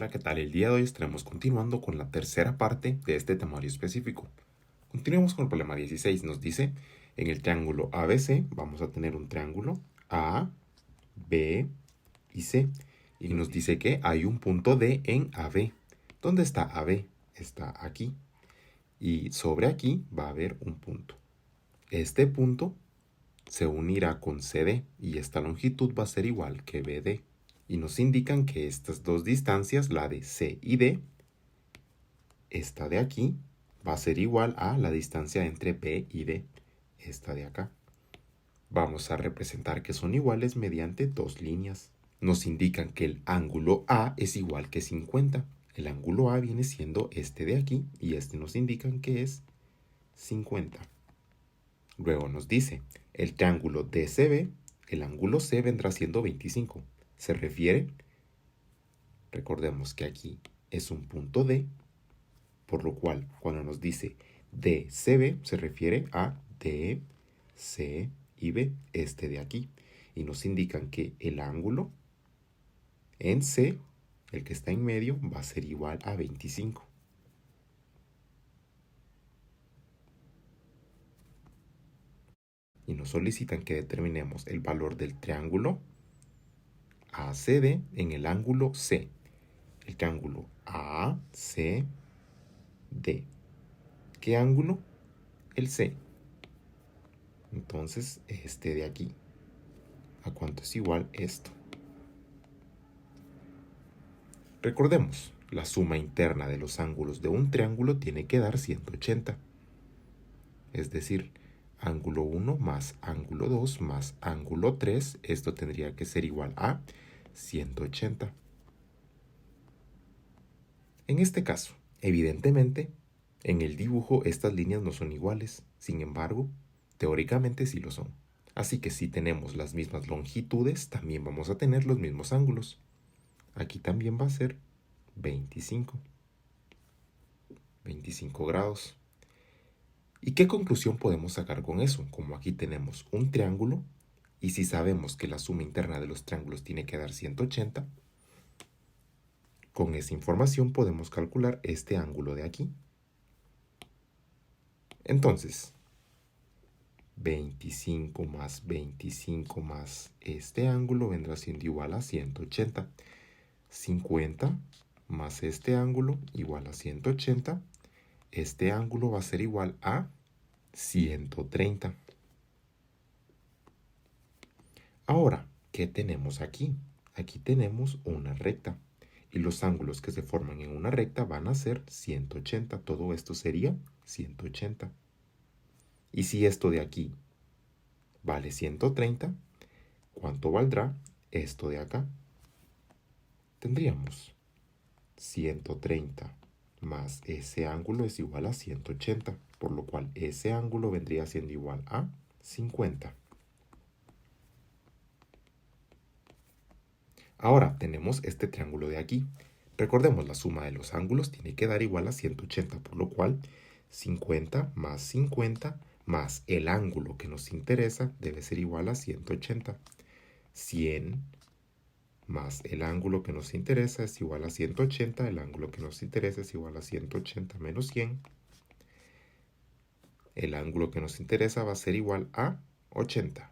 Hola, ¿qué tal? El día de hoy estaremos continuando con la tercera parte de este temario específico. Continuemos con el problema 16. Nos dice, en el triángulo ABC vamos a tener un triángulo A, B y C. Y nos dice que hay un punto D en AB. ¿Dónde está AB? Está aquí. Y sobre aquí va a haber un punto. Este punto se unirá con CD y esta longitud va a ser igual que BD. Y nos indican que estas dos distancias, la de C y D, esta de aquí, va a ser igual a la distancia entre B y D, esta de acá. Vamos a representar que son iguales mediante dos líneas. Nos indican que el ángulo A es igual que 50. El ángulo A viene siendo este de aquí y este nos indican que es 50. Luego nos dice, el triángulo DCB, el ángulo C vendrá siendo 25. Se refiere, recordemos que aquí es un punto D, por lo cual cuando nos dice DCB se refiere a D, C y B, este de aquí. Y nos indican que el ángulo en C, el que está en medio, va a ser igual a 25. Y nos solicitan que determinemos el valor del triángulo ACD en el ángulo C. El triángulo ACD. ¿Qué ángulo? El C. Entonces, este de aquí. ¿A cuánto es igual esto? Recordemos, la suma interna de los ángulos de un triángulo tiene que dar 180. Es decir, ángulo 1 más ángulo 2 más ángulo 3, esto tendría que ser igual a 180. En este caso, evidentemente, en el dibujo estas líneas no son iguales. Sin embargo, teóricamente sí lo son. Así que si tenemos las mismas longitudes, también vamos a tener los mismos ángulos. Aquí también va a ser 25 grados. ¿Y qué conclusión podemos sacar con eso? Como aquí tenemos un triángulo, y si sabemos que la suma interna de los triángulos tiene que dar 180, con esa información podemos calcular este ángulo de aquí. Entonces, 25 más 25 más este ángulo vendrá siendo igual a 180. 50 más este ángulo igual a 180. Este ángulo va a ser igual a 130. Ahora, ¿qué tenemos aquí? Aquí tenemos una recta. Y los ángulos que se forman en una recta van a ser 180. Todo esto sería 180. Y si esto de aquí vale 130, ¿cuánto valdrá esto de acá? Tendríamos 130 más ese ángulo es igual a 180, por lo cual ese ángulo vendría siendo igual a 50. Ahora tenemos este triángulo de aquí. Recordemos, la suma de los ángulos tiene que dar igual a 180, por lo cual 50 más el ángulo que nos interesa debe ser igual a 180. 100 más el ángulo que nos interesa es igual a 180. El ángulo que nos interesa es igual a 180 menos 100. El ángulo que nos interesa va a ser igual a 80.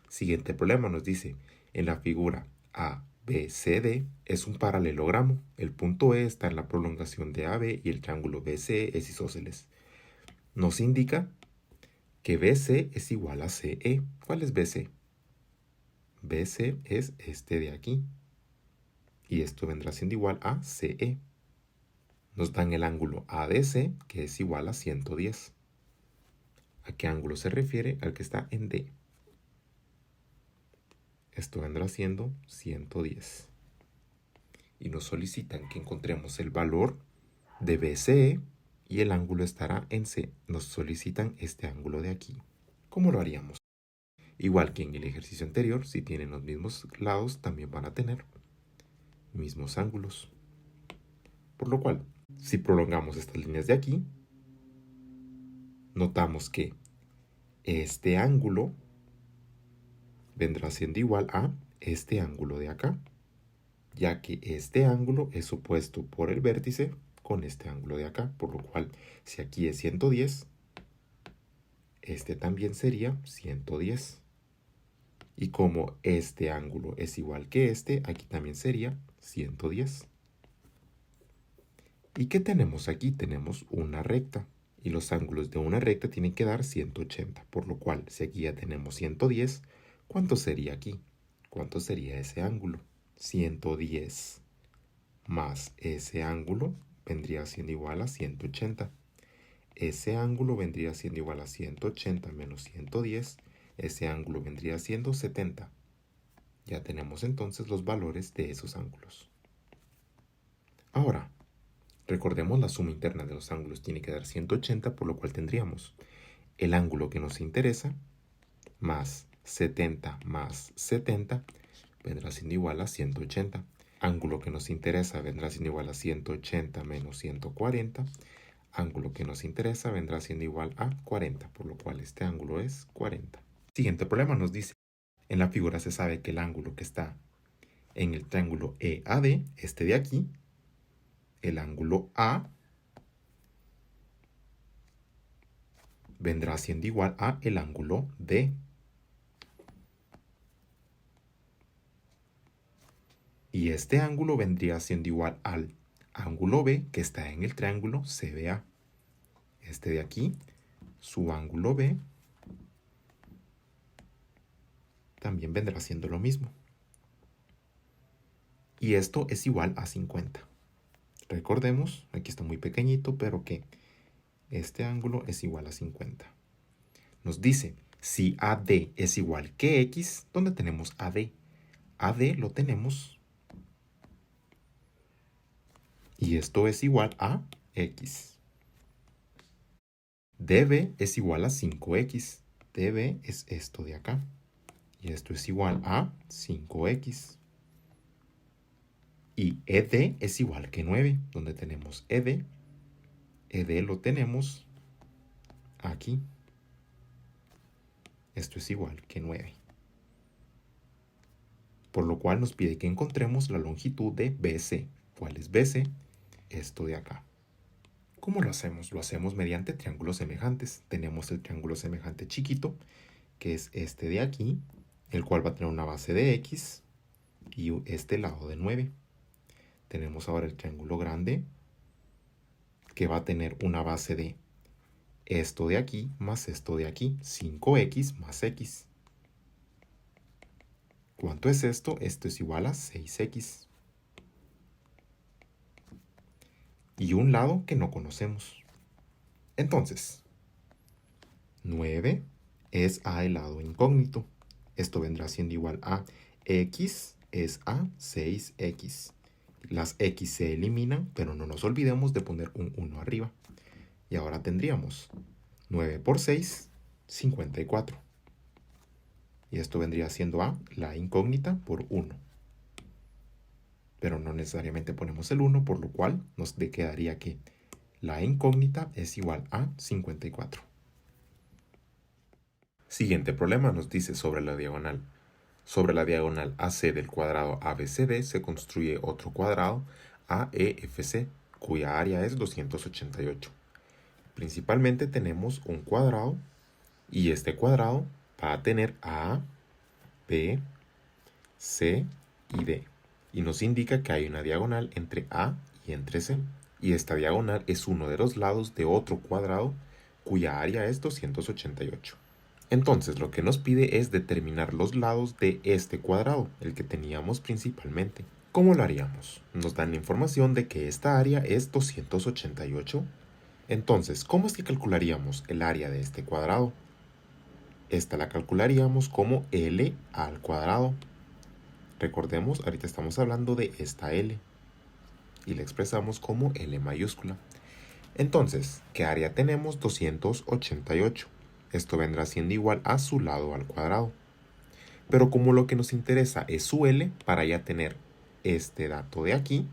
Siguiente problema nos dice, en la figura ABCD es un paralelogramo. El punto E está en la prolongación de AB y el triángulo BCE es isósceles. Nos indica que BC es igual a CE. ¿Cuál es BC? BC es este de aquí. Y esto vendrá siendo igual a CE. Nos dan el ángulo ADC, que es igual a 110. ¿A qué ángulo se refiere? Al que está en D. Esto vendrá siendo 110. Y nos solicitan que encontremos el valor de BCE y el ángulo estará en C. Nos solicitan este ángulo de aquí. ¿Cómo lo haríamos? Igual que en el ejercicio anterior, si tienen los mismos lados, también van a tener mismos ángulos. Por lo cual, si prolongamos estas líneas de aquí, notamos que este ángulo vendrá siendo igual a este ángulo de acá, ya que este ángulo es opuesto por el vértice con este ángulo de acá, por lo cual si aquí es 110, este también sería 110. Y como este ángulo es igual que este, aquí también sería 110. ¿Y qué tenemos aquí? Tenemos una recta. Y los ángulos de una recta tienen que dar 180. Por lo cual, si aquí ya tenemos 110, ¿cuánto sería aquí? ¿Cuánto sería ese ángulo? 110 más ese ángulo vendría siendo igual a 180. Ese ángulo vendría siendo igual a 180 menos 110. Ese ángulo vendría siendo 70. Ya tenemos entonces los valores de esos ángulos. Ahora, recordemos la suma interna de los ángulos tiene que dar 180, por lo cual tendríamos el ángulo que nos interesa más 70 vendrá siendo igual a 180. Ángulo que nos interesa vendrá siendo igual a 180 menos 140. Ángulo que nos interesa vendrá siendo igual a 40, por lo cual este ángulo es 40. Siguiente problema nos dice, en la figura se sabe que el ángulo que está en el triángulo EAD, este de aquí, el ángulo A, vendrá siendo igual a el ángulo D. Y este ángulo vendría siendo igual al ángulo B que está en el triángulo CBA. Este de aquí, su ángulo B, también vendrá siendo lo mismo. Y esto es igual a 50. Recordemos, aquí está muy pequeñito, pero que este ángulo es igual a 50. Nos dice, si AD es igual que X, ¿dónde tenemos AD? AD lo tenemos. Y esto es igual a X. DB es igual a 5X. DB es esto de acá. Y esto es igual a 5X. Y ED es igual que 9, donde tenemos ED. ED lo tenemos aquí. Esto es igual que 9. Por lo cual nos pide que encontremos la longitud de BC. ¿Cuál es BC? Esto de acá. ¿Cómo lo hacemos? Lo hacemos mediante triángulos semejantes. Tenemos el triángulo semejante chiquito, que es este de aquí, el cual va a tener una base de X y este lado de 9. Tenemos ahora el triángulo grande, que va a tener una base de esto de aquí más esto de aquí, 5X más X. ¿Cuánto es esto? Esto es igual a 6X. Y un lado que no conocemos. Entonces, 9 es a el lado incógnito. Esto vendrá siendo igual a X es a 6X. Las X se eliminan, pero no nos olvidemos de poner un 1 arriba. Y ahora tendríamos 9 por 6, 54. Y esto vendría siendo a la incógnita por 1. Pero no necesariamente ponemos el 1, por lo cual nos quedaría que la incógnita es igual a 54. Siguiente problema nos dice sobre la diagonal. Sobre la diagonal AC del cuadrado ABCD se construye otro cuadrado AEFC, cuya área es 288. Principalmente tenemos un cuadrado y este cuadrado va a tener A, B, C y D. Y nos indica que hay una diagonal entre A y entre C. Y esta diagonal es uno de los lados de otro cuadrado cuya área es 288. Entonces lo que nos pide es determinar los lados de este cuadrado, el que teníamos principalmente. ¿Cómo lo haríamos? Nos dan la información de que esta área es 288. Entonces, ¿cómo es que calcularíamos el área de este cuadrado? Esta la calcularíamos como L al cuadrado. Recordemos, ahorita estamos hablando de esta L y la expresamos como L mayúscula. Entonces, ¿qué área tenemos? 288. Esto vendrá siendo igual a su lado al cuadrado. Pero como lo que nos interesa es su L, para ya tener este dato de aquí,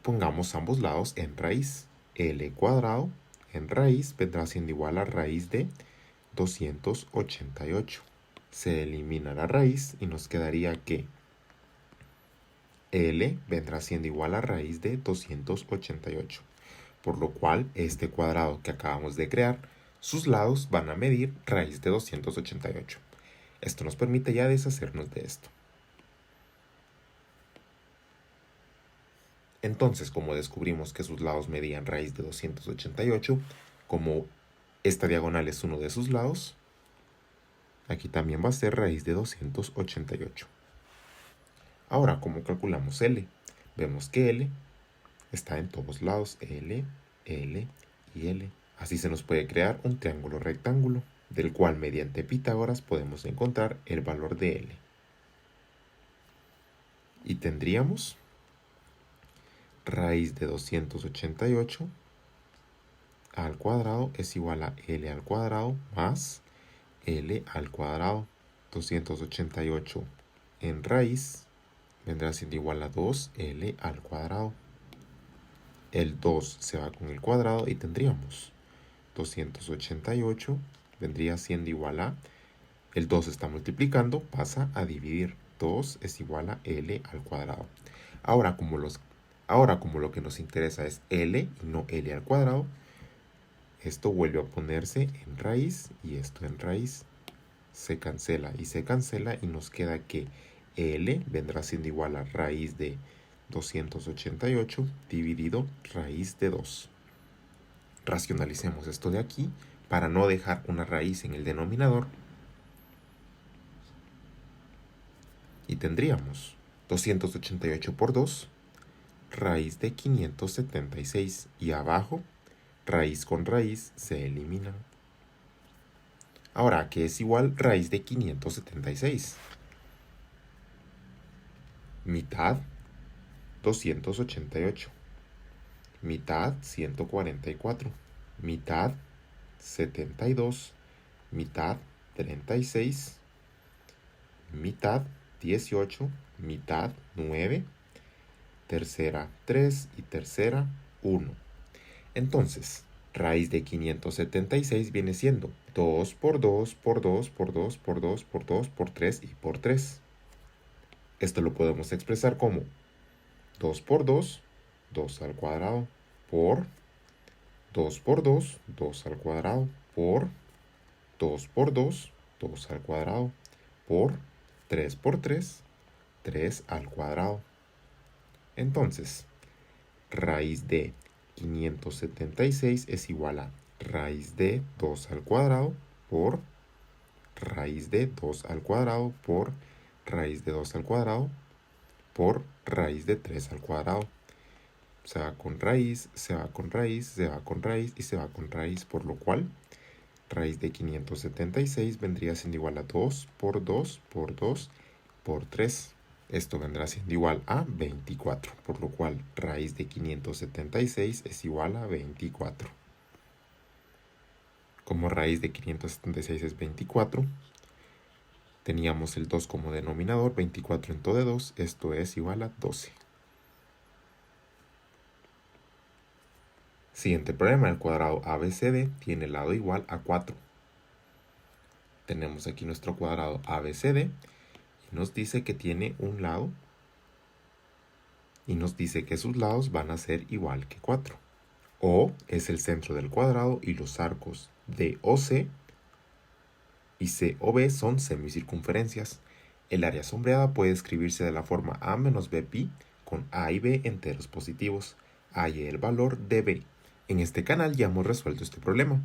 pongamos ambos lados en raíz. L cuadrado en raíz vendrá siendo igual a raíz de 288. Se elimina la raíz y nos quedaría que L vendrá siendo igual a raíz de 288. Por lo cual, este cuadrado que acabamos de crear, sus lados van a medir raíz de 288. Esto nos permite ya deshacernos de esto. Entonces, como descubrimos que sus lados medían raíz de 288, como esta diagonal es uno de sus lados, aquí también va a ser raíz de 288. Ahora, ¿cómo calculamos L? Vemos que L está en todos lados, L, L y L. Así se nos puede crear un triángulo rectángulo, del cual mediante Pitágoras podemos encontrar el valor de L. Y tendríamos raíz de 288 al cuadrado es igual a L al cuadrado más L al cuadrado. 288 en raíz vendrá siendo igual a 2L al cuadrado. El 2 se va con el cuadrado y tendríamos 288 vendría siendo igual a, el 2 está multiplicando, pasa a dividir. 2 es igual a L al cuadrado. Ahora como lo que nos interesa es L y no L al cuadrado, esto vuelve a ponerse en raíz y esto en raíz. Se cancela y nos queda que L vendrá siendo igual a raíz de 288 dividido raíz de 2. Racionalicemos esto de aquí para no dejar una raíz en el denominador. Y tendríamos 288 por 2, raíz de 576. Y abajo, raíz con raíz se eliminan. Ahora, ¿qué es igual raíz de 576? Mitad 288. Mitad 144. Mitad 72. Mitad 36. Mitad 18. Mitad 9. Tercera 3 y tercera 1. Entonces, raíz de 576 viene siendo 2 por 2 por 2 por 2 por 2 por 2 por 3 y por 3. Esto lo podemos expresar como 2 por 2, 2 al cuadrado, por 2 por 2, 2 al cuadrado, por 2 por 2, 2 al cuadrado, por 3 por 3, 3 al cuadrado. Entonces, raíz de 576 es igual a raíz de 2 al cuadrado por raíz de 2 al cuadrado por raíz de 2 al cuadrado por raíz de 3 al cuadrado. Se va con raíz, se va con raíz, se va con raíz y se va con raíz, por lo cual raíz de 576 vendría siendo igual a 2 por 2 por 2 por 3. Esto vendrá siendo igual a 24, por lo cual raíz de 576 es igual a 24. Como raíz de 576 es 24, teníamos el 2 como denominador, 24 en todo de 2, esto es igual a 12. Siguiente problema, el cuadrado ABCD tiene lado igual a 4. Tenemos aquí nuestro cuadrado ABCD y nos dice que tiene un lado y nos dice que sus lados van a ser igual que 4. O es el centro del cuadrado y los arcos DOC y COB son semicircunferencias. El área sombreada puede escribirse de la forma A menos BPi con A y B enteros positivos. A y el valor de B. En este canal ya hemos resuelto este problema.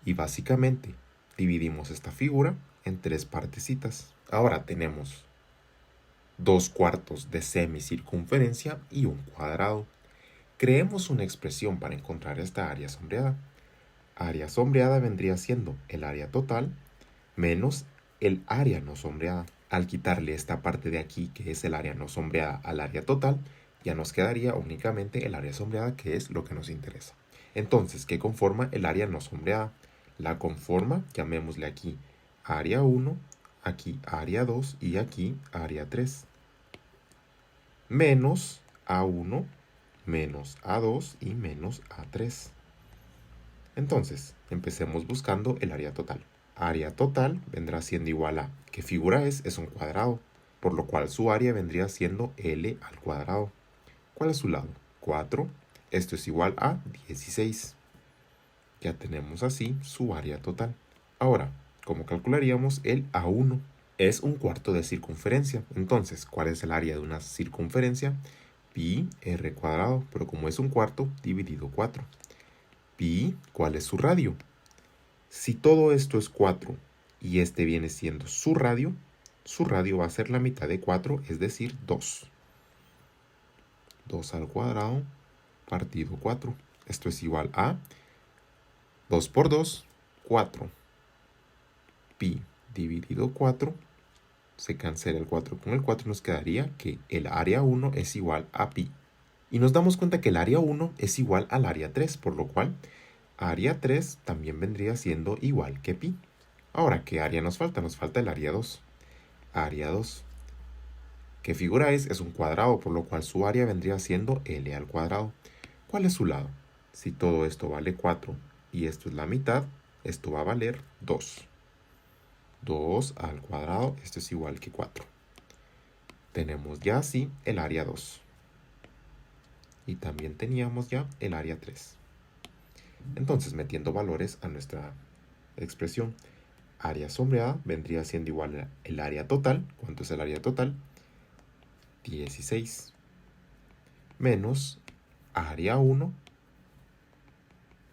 Y básicamente dividimos esta figura en 3 partecitas. Ahora tenemos 2/4 de semicircunferencia y un cuadrado. Creemos una expresión para encontrar esta área sombreada. Área sombreada vendría siendo el área total menos el área no sombreada. Al quitarle esta parte de aquí, que es el área no sombreada, al área total, ya nos quedaría únicamente el área sombreada, que es lo que nos interesa. Entonces, ¿qué conforma el área no sombreada? La conforma, llamémosle aquí área 1, aquí área 2 y aquí área 3. Menos A1, menos A2 y menos A3. Entonces, empecemos buscando el área total. área total vendrá siendo igual a, ¿qué figura es? Es un cuadrado, por lo cual su área vendría siendo L al cuadrado. ¿Cuál es su lado? 4. Esto es igual a 16. Ya tenemos así su área total. Ahora, ¿cómo calcularíamos el A1? Es un cuarto de circunferencia. Entonces, ¿cuál es el área de una circunferencia? Pi r cuadrado, pero como es un cuarto, dividido 4. Pi, ¿cuál es su radio? Si todo esto es 4 y este viene siendo su radio va a ser la mitad de 4, es decir, 2. 2 al cuadrado partido 4. Esto es igual a 2 por 2, 4. Pi dividido 4. Se cancela el 4 con el 4 y nos quedaría que el área 1 es igual a pi. Y nos damos cuenta que el área 1 es igual al área 3, por lo cual área 3 también vendría siendo igual que pi. Ahora, ¿qué área nos falta? Nos falta el área 2. Área 2. ¿Qué figura es? Es un cuadrado, por lo cual su área vendría siendo L al cuadrado. ¿Cuál es su lado? Si todo esto vale 4 y esto es la mitad, esto va a valer 2. 2 al cuadrado, esto es igual que 4. Tenemos ya así el área 2. Y también teníamos ya el área 3. Entonces, metiendo valores a nuestra expresión, área sombreada vendría siendo igual a el área total. ¿Cuánto es el área total? 16. Menos área 1,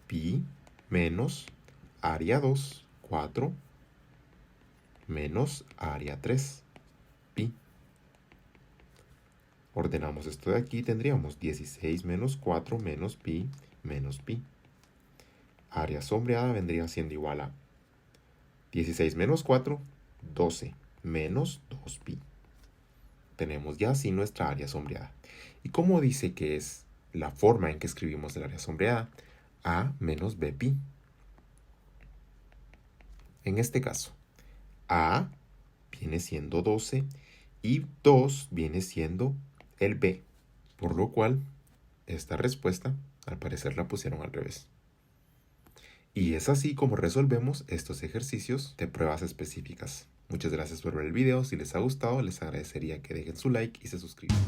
pi, menos área 2, 4, menos área 3, pi. Ordenamos esto de aquí, tendríamos 16 menos 4 menos pi. Área sombreada vendría siendo igual a 16 menos 4, 12, menos 2pi. Tenemos ya así nuestra área sombreada. ¿Y cómo dice que es la forma en que escribimos el área sombreada? A menos bpi. En este caso, A viene siendo 12 y 2 viene siendo el b. Por lo cual, esta respuesta, al parecer, la pusieron al revés. Y es así como resolvemos estos ejercicios de pruebas específicas. Muchas gracias por ver el video. Si les ha gustado, les agradecería que dejen su like y se suscriban.